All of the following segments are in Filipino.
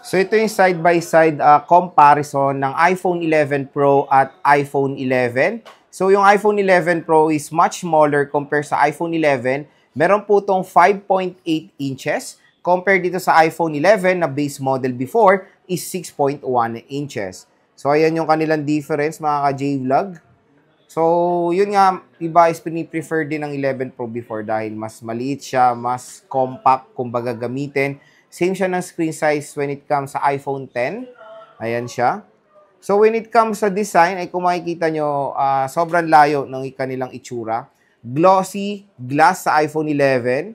So ito yung side-by-side comparison ng iPhone 11 Pro at iPhone 11. So yung iPhone 11 Pro is much smaller compared sa iPhone 11. Meron po itong 5.8 inches compared dito sa iPhone 11 na base model before is 6.1 inches. So ayan yung kanilang difference mga ka-J-Vlog. So yun nga, iba is piniprefer din ng 11 Pro before dahil mas maliit siya, mas compact kumbaga gamitin. Same siya ng screen size when it comes sa iPhone 10. Ayan siya. So, when it comes sa design, ay kung makikita nyo, sobrang layo ng kanilang itsura. Glossy glass sa iPhone 11.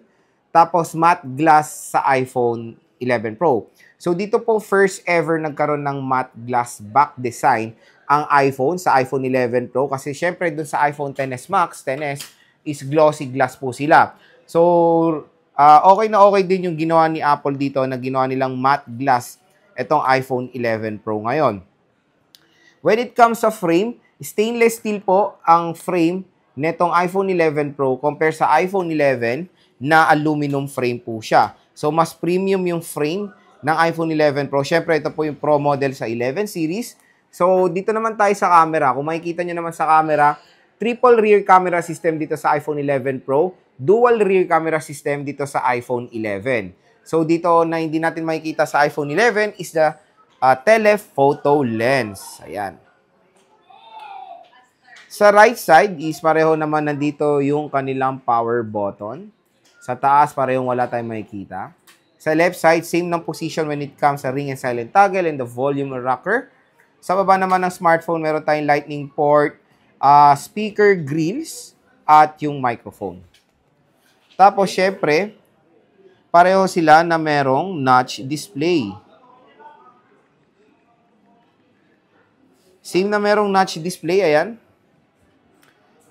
Tapos, matte glass sa iPhone 11 Pro. So, dito po first ever nagkaroon ng matte glass back design ang iPhone sa iPhone 11 Pro. Kasi, syempre, dun sa iPhone XS Max, XS is glossy glass po sila. So, okay na okay din yung ginawa ni Apple dito na ginawa nilang matte glass itong iPhone 11 Pro ngayon. When it comes sa frame, stainless steel po ang frame netong iPhone 11 Pro compare sa iPhone 11 na aluminum frame po siya. So, mas premium yung frame ng iPhone 11 Pro. Siyempre, ito po yung Pro model sa 11 series. So, dito naman tayo sa camera. Kung makikita nyo naman sa camera, triple rear camera system dito sa iPhone 11 Pro. Dual rear camera system dito sa iPhone 11. So, dito na hindi natin makikita sa iPhone 11 is the telephoto lens. Ayan. Sa right side is pareho naman nandito yung kanilang power button. Sa taas, parehong wala tayong makikita. Sa left side, same ng position when it comes sa ring and silent toggle and the volume rocker. Sa baba naman ng smartphone, meron tayong lightning port, speaker grills, at yung microphone. Tapos, syempre, pareho sila na merong notch display. Same na merong notch display, ayan.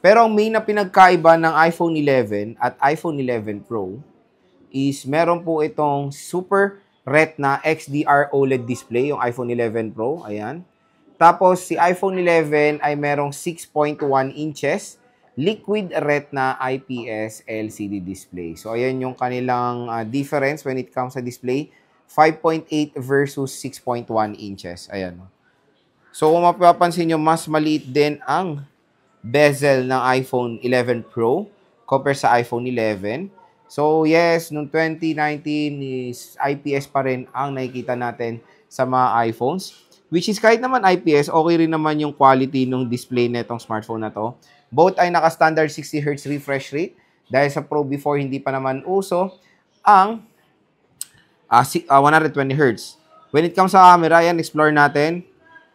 Pero ang main na pinagkaiba ng iPhone 11 at iPhone 11 Pro is meron po itong Super Retina XDR OLED display, yung iPhone 11 Pro, ayan. Tapos, si iPhone 11 ay merong 6.1 inches Liquid Retina IPS LCD display. So, ayan yung kanilang difference when it comes sa display. 5.8 versus 6.1 inches. Ayan. So, kung mapapansin nyo, mas maliit din ang bezel ng iPhone 11 Pro compared sa iPhone 11. So, yes, noong 2019 is IPS pa rin ang nakikita natin sa mga iPhones. Which is kahit naman IPS, okay rin naman yung quality ng display na itong smartphone na to. Both ay naka-standard 60Hz refresh rate. Dahil sa Pro before, hindi pa naman uso ang 120Hz. When it comes sa camera, yan, explore natin.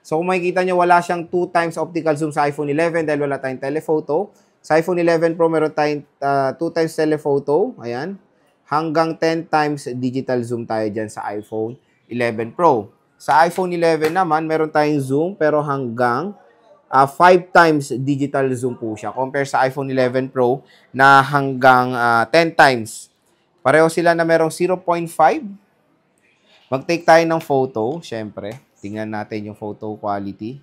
So, kung makikita nyo, wala siyang 2 times optical zoom sa iPhone 11 dahil wala tayong telephoto. Sa iPhone 11 Pro, meron tayong 2 times telephoto. Ayan. Hanggang 10 times digital zoom tayo dyan sa iPhone 11 Pro. Sa iPhone 11 naman, meron tayong zoom pero hanggang 5 times digital zoom po siya. Compare sa iPhone 11 Pro na hanggang 10 times. Pareho sila na merong 0.5. Mag-take tayo ng photo, syempre. Tingnan natin yung photo quality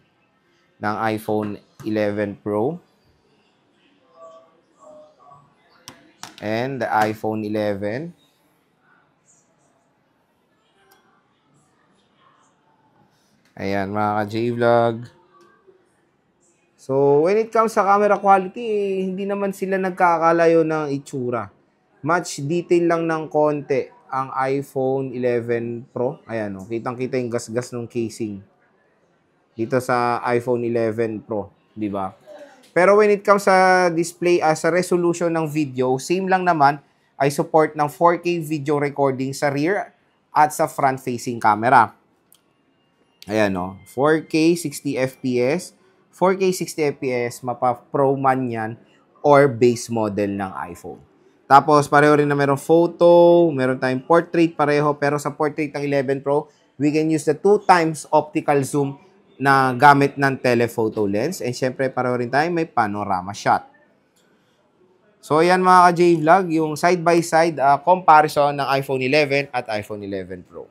ng iPhone 11 Pro. And the iPhone 11. Ayan, mga ka-J-Vlog. So, when it comes sa camera quality, hindi naman sila nagkakalayo ng itsura. Much detail lang ng konti ang iPhone 11 Pro. Ayan, oh, kitang-kita yung gas-gas ng casing dito sa iPhone 11 Pro, di ba? Pero when it comes sa display, sa resolution ng video, same lang naman, ay support ng 4K video recording sa rear at sa front-facing camera. Ayan, oh, 4K 60 FPS. 4K 60 FPS, mapa-Pro man yan or base model ng iPhone. Tapos, pareho rin na meron photo, meron tayong portrait pareho, pero sa portrait ng 11 Pro, we can use the 2 times optical zoom na gamit ng telephoto lens. And syempre, pareho rin tayo may panorama shot. So, ayan mga ka-J-Vlog, yung side-by-side comparison ng iPhone 11 at iPhone 11 Pro.